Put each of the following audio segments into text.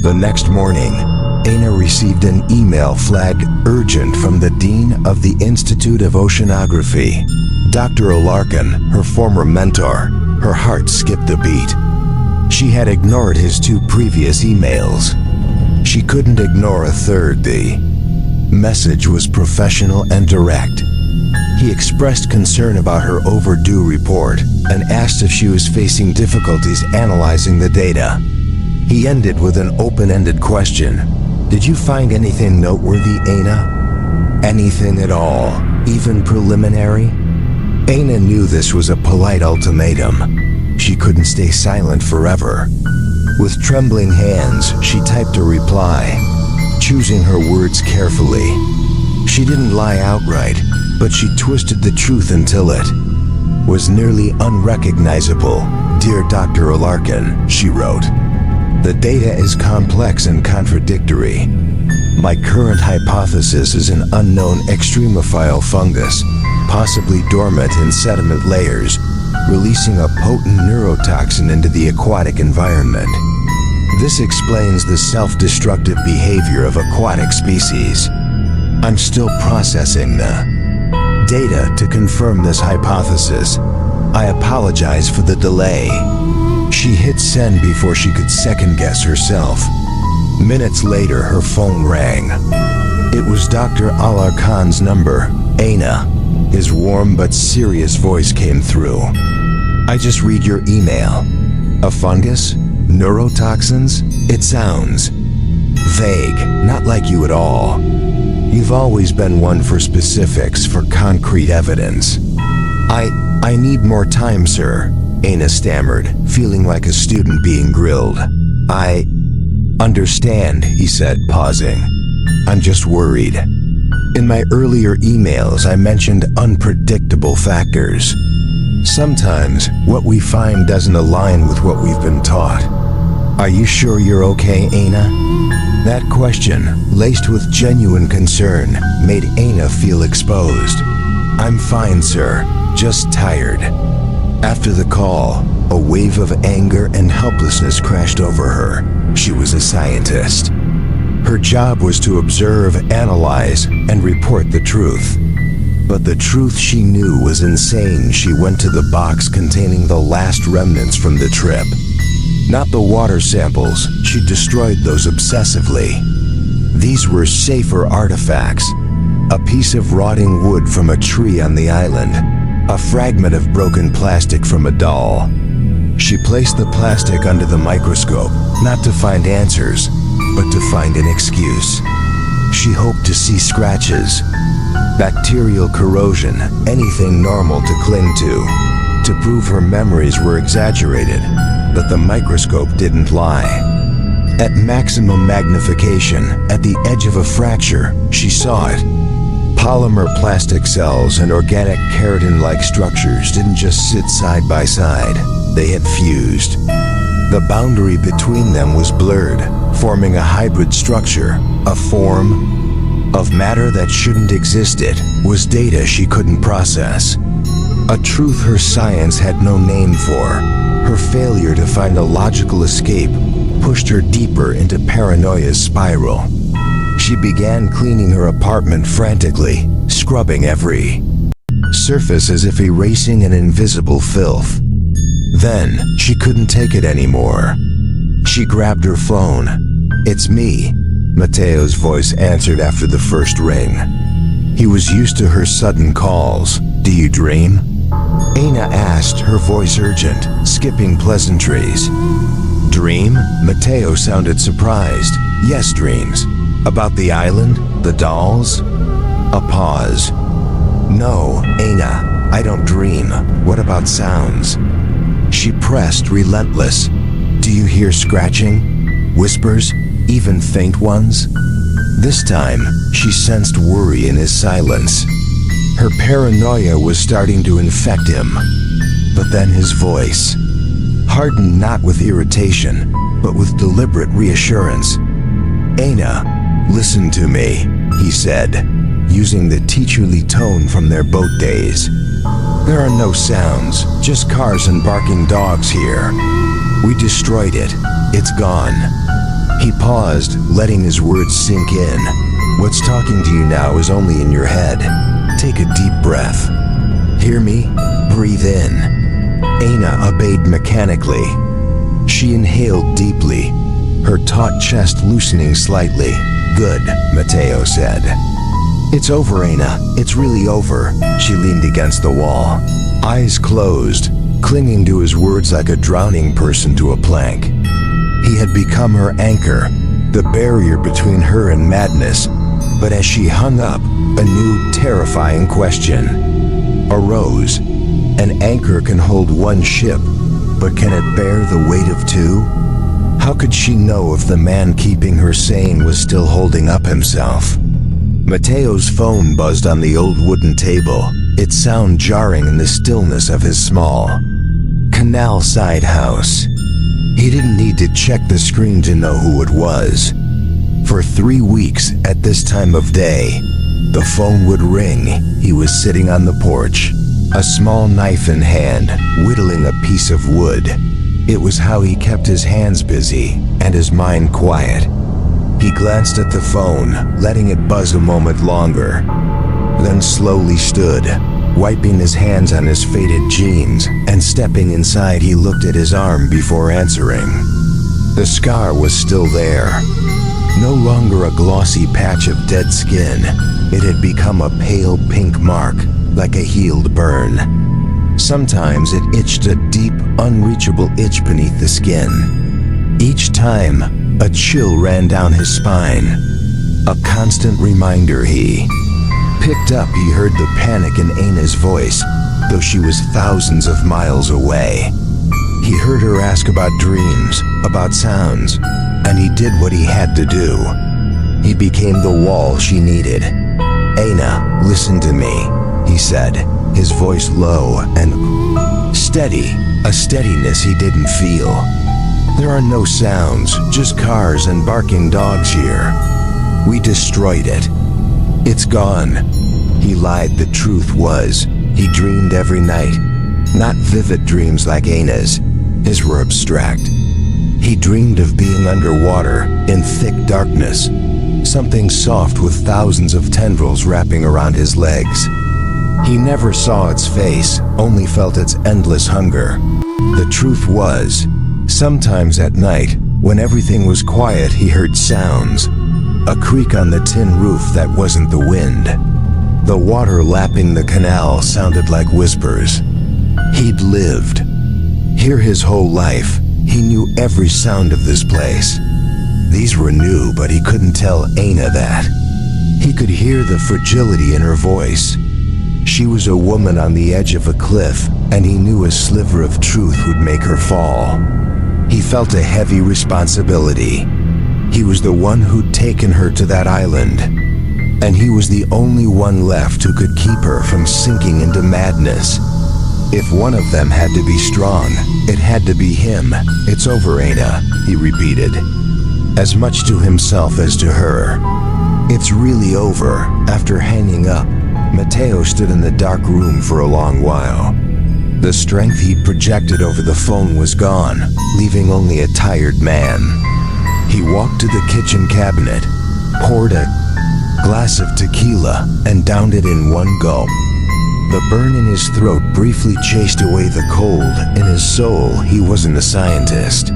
The next morning, Ana received an email flagged urgent from the Dean of the Institute of Oceanography. Dr. Alarcon, her former mentor. Her heart skipped a beat. She had ignored his 2 previous emails. She couldn't ignore a third. The message was professional and direct. He expressed concern about her overdue report and asked if she was facing difficulties analyzing the data. He ended with an open-ended question. Did you find anything noteworthy, Ana? Anything at all, even preliminary? Ana knew this was a polite ultimatum. She couldn't stay silent forever. With trembling hands, she typed a reply, choosing her words carefully. She didn't lie outright, but she twisted the truth until it was nearly unrecognizable. Dear Dr. Alarcon, she wrote, the data is complex and contradictory. My current hypothesis is an unknown extremophile fungus, possibly dormant in sediment layers, releasing a potent neurotoxin into the aquatic environment. This explains the self-destructive behavior of aquatic species. I'm still processing the data to confirm this hypothesis. I apologize for the delay. She hit send before she could second-guess herself. Minutes later, her phone rang. It was Dr. Alarcon's number. Ana. His warm but serious voice came through. I just read your email. A fungus? Neurotoxins? It sounds vague, not like you at all. You've always been one for specifics, for concrete evidence. I need more time, sir, Ana stammered, feeling like a student being grilled. I understand, he said, pausing. I'm just worried. In my earlier emails, I mentioned unpredictable factors. Sometimes, what we find doesn't align with what we've been taught. Are you sure you're okay, Ana? That question, laced with genuine concern, made Ana feel exposed. I'm fine, sir, just tired. After the call, a wave of anger and helplessness crashed over her. She was a scientist. Her job was to observe, analyze, and report the truth. But the truth she knew was insane. She went to the box containing the last remnants from the trip. Not the water samples, she destroyed those obsessively. These were safer artifacts. A piece of rotting wood from a tree on the island. A fragment of broken plastic from a doll. She placed the plastic under the microscope, not to find answers, but to find an excuse. She hoped to see scratches, bacterial corrosion, anything normal to cling to prove her memories were exaggerated, that the microscope didn't lie. At maximum magnification, at the edge of a fracture, she saw it. Polymer plastic cells and organic keratin-like structures didn't just sit side by side, they had fused. The boundary between them was blurred, forming a hybrid structure, a form of matter that shouldn't exist. It was data she couldn't process. A truth her science had no name for. Her failure to find a logical escape pushed her deeper into paranoia's spiral. She began cleaning her apartment frantically, scrubbing every surface as if erasing an invisible filth. Then, she couldn't take it anymore. She grabbed her phone. It's me, Mateo's voice answered after the first ring. He was used to her sudden calls. Do you dream? Ana asked, her voice urgent, skipping pleasantries. Dream? Mateo sounded surprised. Yes, dreams. About the island? The dolls? A pause. No, Ana, I don't dream. What about sounds? She pressed, relentless. Do you hear scratching? Whispers? Even faint ones? This time, she sensed worry in his silence. Her paranoia was starting to infect him. But then his voice, hardened not with irritation, but with deliberate reassurance. Ana, listen to me, he said, using the teacherly tone from their boat days. There are no sounds, just cars and barking dogs here. We destroyed it. It's gone. He paused, letting his words sink in. What's talking to you now is only in your head. Take a deep breath. Hear me? Breathe in. Aina obeyed mechanically. She inhaled deeply, her taut chest loosening slightly. Good, Mateo said. It's over, Aina. It's really over. She leaned against the wall, eyes closed, clinging to his words like a drowning person to a plank. He had become her anchor, the barrier between her and madness. But as she hung up, a new, terrifying question arose. An anchor can hold one ship, but can it bear the weight of two? How could she know if the man keeping her sane was still holding up himself? Mateo's phone buzzed on the old wooden table, its sound jarring in the stillness of his small, canal-side house. He didn't need to check the screen to know who it was. For 3 weeks at this time of day, the phone would ring. He was sitting on the porch, a small knife in hand, whittling a piece of wood. It was how he kept his hands busy and his mind quiet. He glanced at the phone, letting it buzz a moment longer, then slowly stood, wiping his hands on his faded jeans, and stepping inside, he looked at his arm before answering. The scar was still there. No longer a glossy patch of dead skin, it had become a pale pink mark, like a healed burn. Sometimes it itched a deep, unreachable itch beneath the skin. Each time, a chill ran down his spine. A constant reminder. He picked up. He heard the panic in Aina's voice, though she was thousands of miles away. He heard her ask about dreams, about sounds, and he did what he had to do. He became the wall she needed. Aina, listen to me, he said, his voice low and steady, a steadiness he didn't feel. There are no sounds, just cars and barking dogs here. We destroyed it. It's gone. He lied. The truth was, he dreamed every night. Not vivid dreams like Aina's. His were abstract. He dreamed of being underwater, in thick darkness. Something soft with thousands of tendrils wrapping around his legs. He never saw its face, only felt its endless hunger. The truth was, sometimes at night, when everything was quiet, he heard sounds. A creak on the tin roof that wasn't the wind. The water lapping the canal sounded like whispers. He'd lived here his whole life. He knew every sound of this place. These were new, but he couldn't tell Aina that. He could hear the fragility in her voice. She was a woman on the edge of a cliff, and he knew a sliver of truth would make her fall. He felt a heavy responsibility. He was the one who'd taken her to that island, and he was the only one left who could keep her from sinking into madness. If one of them had to be strong, it had to be him. It's over, Aina, he repeated, as much to himself as to her. It's really over. After hanging up, Mateo stood in the dark room for a long while. The strength he'd projected over the phone was gone, leaving only a tired man. He walked to the kitchen cabinet, poured a glass of tequila, and downed it in one gulp. The burn in his throat briefly chased away the cold. In his soul, he wasn't a scientist.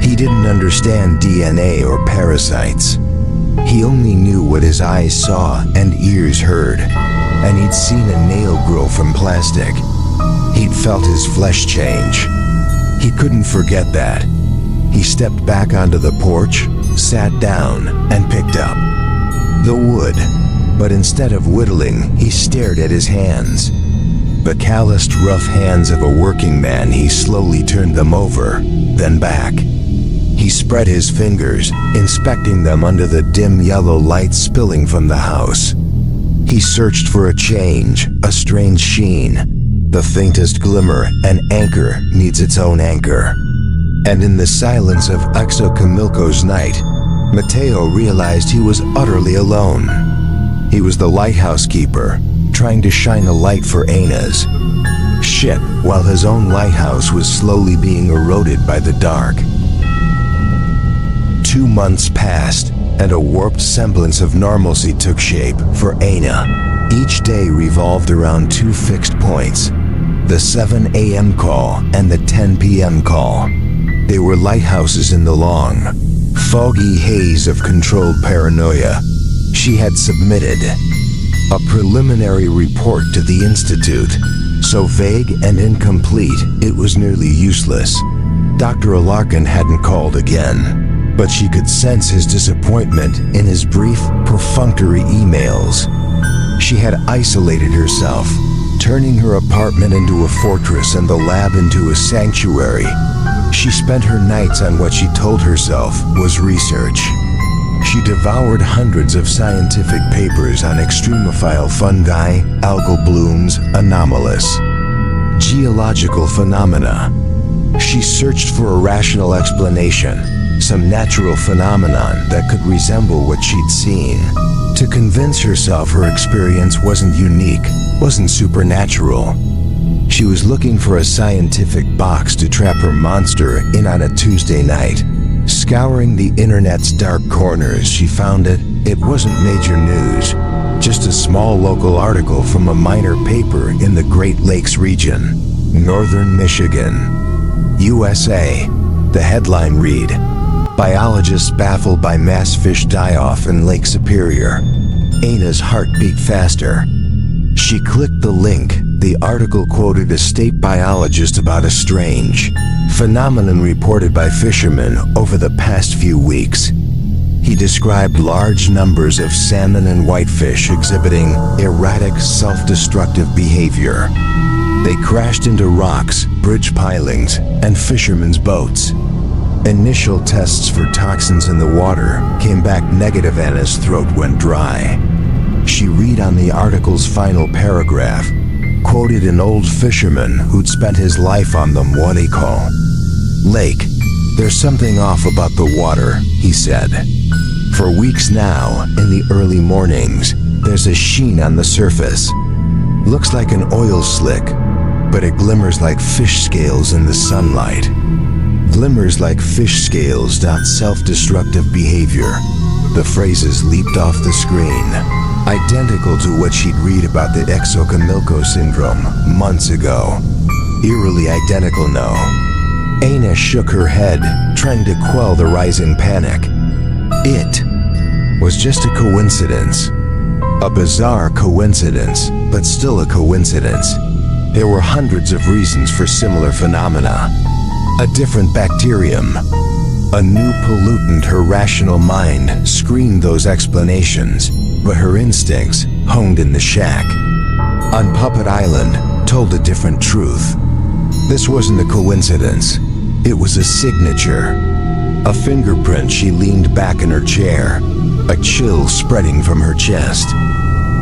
He didn't understand DNA or parasites. He only knew what his eyes saw and ears heard, and he'd seen a nail grow from plastic. He'd felt his flesh change. He couldn't forget that. He stepped back onto the porch, sat down, and picked up the wood. But instead of whittling, he stared at his hands. The calloused, rough hands of a working man. He slowly turned them over, then back. He spread his fingers, inspecting them under the dim yellow light spilling from the house. He searched for a change, a strange sheen. The faintest glimmer, an anchor needs its own anchor. And in the silence of Xochimilco's night, Mateo realized he was utterly alone. He was the lighthouse keeper, trying to shine a light for Aina's ship, while his own lighthouse was slowly being eroded by the dark. 2 months passed, and a warped semblance of normalcy took shape for Aina. Each day revolved around two fixed points, the 7 a.m. call and the 10 p.m. call. They were lighthouses in the long, foggy haze of controlled paranoia. She had submitted a preliminary report to the Institute, so vague and incomplete it was nearly useless. Dr. Alarkin hadn't called again, but she could sense his disappointment in his brief, perfunctory emails. She had isolated herself, turning her apartment into a fortress and the lab into a sanctuary. She spent her nights on what she told herself was research. She devoured hundreds of scientific papers on extremophile fungi, algal blooms, anomalous geological phenomena. She searched for a rational explanation, some natural phenomenon that could resemble what she'd seen, to convince herself her experience wasn't unique, wasn't supernatural. She was looking for a scientific box to trap her monster in on a Tuesday night. Scouring the internet's dark corners, she found it. It wasn't major news, just a small local article from a minor paper in the Great Lakes region, northern Michigan, USA. The headline read, "Biologists baffled by mass fish die-off in Lake Superior." Aina's heart beat faster. She clicked the link. The article quoted a state biologist about a strange phenomenon reported by fishermen over the past few weeks. He described large numbers of salmon and whitefish exhibiting erratic, self-destructive behavior. They crashed into rocks, bridge pilings, and fishermen's boats. Initial tests for toxins in the water came back negative and his throat went dry. She read on the article's final paragraph, quoted an old fisherman who'd spent his life on the Moanico Lake. "There's something off about the water," he said. "For weeks now, in the early mornings, there's a sheen on the surface. Looks like an oil slick, but it glimmers like fish scales in the sunlight." Glimmers like fish scales, not self-destructive behavior. The phrases leaped off the screen, identical to what she'd read about the Xochimilco syndrome months ago. Eerily identical, no. Aina shook her head, trying to quell the rising panic. It was just a coincidence. A bizarre coincidence, but still a coincidence. There were hundreds of reasons for similar phenomena. A different bacterium, a new pollutant. Her rational mind screened those explanations, but her instincts, honed in the shack on Puppet Island, told a different truth. This wasn't a coincidence. It was a signature. A fingerprint. She leaned back in her chair, a chill spreading from her chest.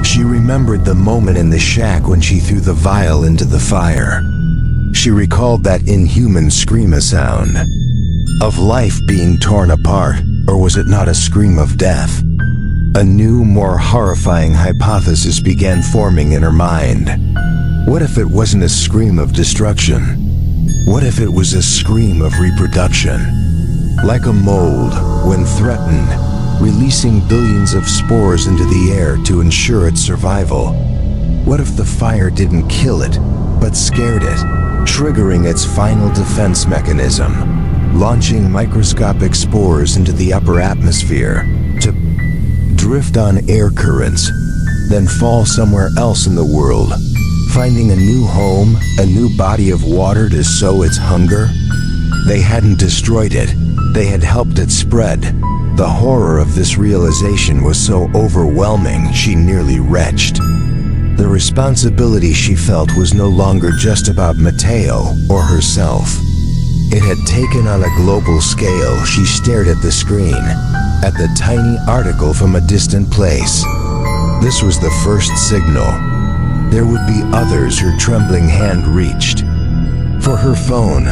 She remembered the moment in the shack when she threw the vial into the fire. She recalled that inhuman scream sound of life being torn apart, or was it not a scream of death? A new, more horrifying hypothesis began forming in her mind. What if it wasn't a scream of destruction? What if it was a scream of reproduction? Like a mold, when threatened, releasing billions of spores into the air to ensure its survival. What if the fire didn't kill it, but scared it, triggering its final defense mechanism, launching microscopic spores into the upper atmosphere to drift on air currents, then fall somewhere else in the world, finding a new home, a new body of water to sow its hunger? They hadn't destroyed it, they had helped it spread. The horror of this realization was so overwhelming, she nearly retched. The responsibility she felt was no longer just about Mateo or herself. It had taken on a global scale. She stared at the screen, at the tiny article from a distant place. This was the first signal. There would be others her trembling hand reached. For her phone,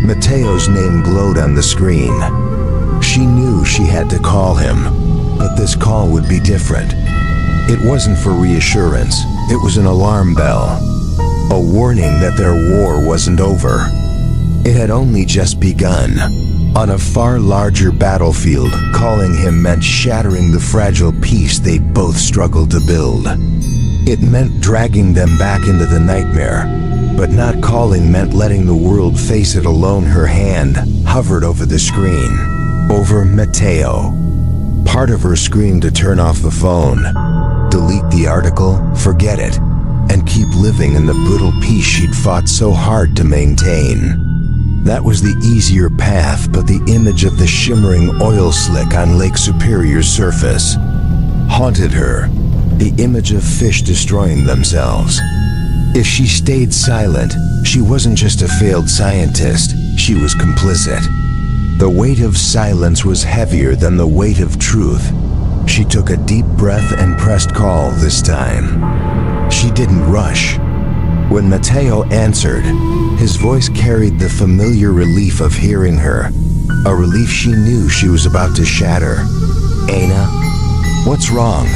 Mateo's name glowed on the screen. She knew she had to call him, but this call would be different. It wasn't for reassurance. It was an alarm bell, a warning that their war wasn't over. It had only just begun. On a far larger battlefield, calling him meant shattering the fragile peace they'd both struggled to build. It meant dragging them back into the nightmare, but not calling meant letting the world face it alone. Her hand hovered over the screen, over Mateo. Part of her screamed to turn off the phone, delete the article, forget it, and keep living in the brutal peace she'd fought so hard to maintain. That was the easier path, but the image of the shimmering oil slick on Lake Superior's surface haunted her, the image of fish destroying themselves. If she stayed silent, she wasn't just a failed scientist, she was complicit. The weight of silence was heavier than the weight of truth. She took a deep breath and pressed call this time. She didn't rush. When Mateo answered, his voice carried the familiar relief of hearing her, a relief she knew she was about to shatter. "Ana, what's wrong?"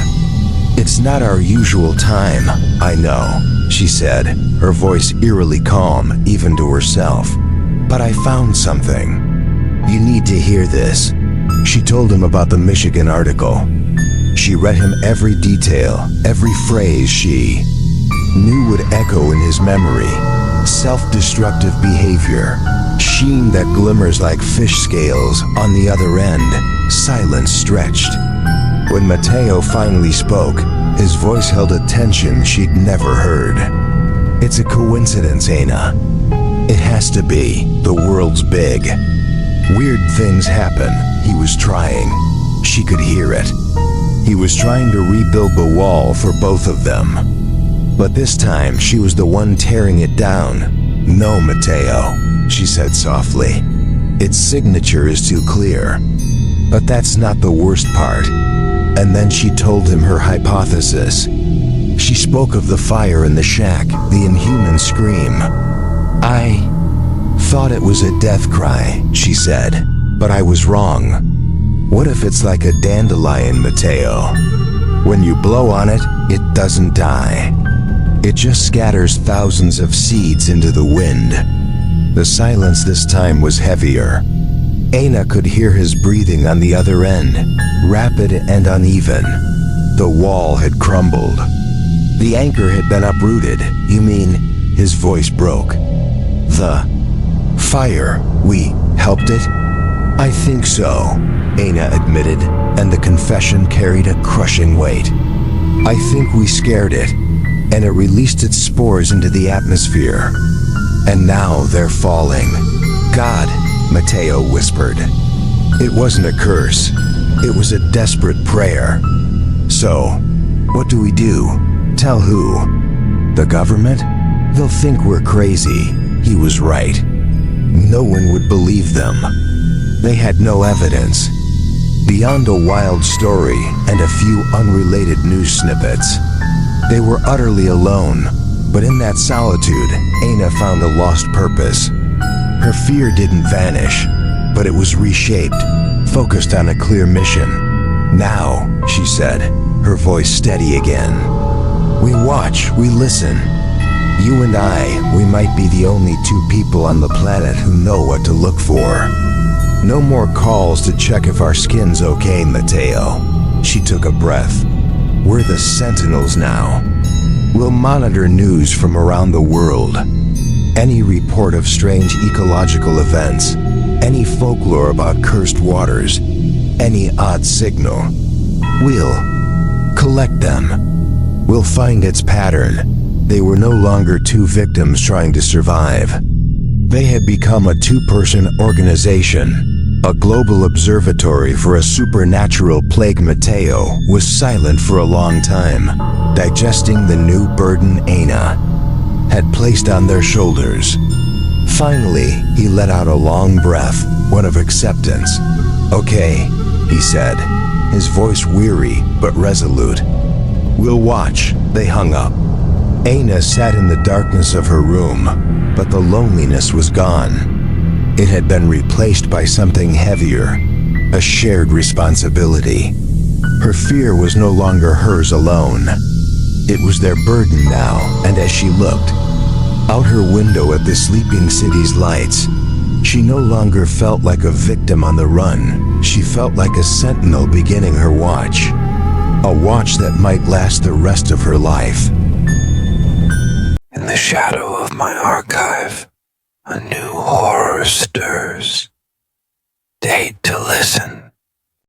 "It's not our usual time, I know," she said, her voice eerily calm, even to herself. "But I found something. You need to hear this." She told him about the Michigan article. She read him every detail, every phrase she knew would echo in his memory. Self-destructive behavior, sheen that glimmers like fish scales on the other end, silence stretched. When Mateo finally spoke, his voice held a tension she'd never heard. "It's a coincidence, Ana. It has to be. The world's big. Weird things happen." He was trying. She could hear it. He was trying to rebuild the wall for both of them. But this time, she was the one tearing it down. "No, Mateo," she said softly. "Its signature is too clear." But that's not the worst part. And then she told him her hypothesis. She spoke of the fire in the shack, the inhuman scream. "I thought it was a death cry," she said, "but I was wrong. What if it's like a dandelion, Mateo? When you blow on it, it doesn't die. It just scatters thousands of seeds into the wind." The silence this time was heavier. Ana could hear his breathing on the other end, rapid and uneven. The wall had crumbled. The anchor had been uprooted. "You mean," his voice broke, "the fire, we helped it?" "I think so," Ana admitted, and the confession carried a crushing weight. "I think we scared it, and it released its spores into the atmosphere. And now they're falling." "God," Mateo whispered. It wasn't a curse. It was a desperate prayer. "So, what do we do? Tell who? The government? They'll think we're crazy." He was right. No one would believe them. They had no evidence, beyond a wild story and a few unrelated news snippets. They were utterly alone, but in that solitude, Ana found a lost purpose. Her fear didn't vanish, but it was reshaped, focused on a clear mission. "Now," she said, her voice steady again, "we watch, we listen. You and I, we might be the only two people on the planet who know what to look for. No more calls to check if our skin's okay, Mateo." She took a breath. "We're the sentinels now. We'll monitor news from around the world. Any report of strange ecological events, any folklore about cursed waters, any odd signal. We'll collect them. We'll find its pattern." They were no longer two victims trying to survive. They had become a two-person organization, a global observatory for a supernatural plague. Mateo was silent for a long time, digesting the new burden Ana had placed on their shoulders. Finally, he let out a long breath, one of acceptance. "Okay," he said, his voice weary but resolute. "We'll watch." They hung up. Ana sat in the darkness of her room, but the loneliness was gone. It had been replaced by something heavier, a shared responsibility. Her fear was no longer hers alone. It was their burden now, and as she looked out her window at the sleeping city's lights, She no longer felt like a victim on the run. She felt like a sentinel beginning her watch. A watch that might last the rest of her life. In the shadow of my archive, a new horror stirs. Date to listen.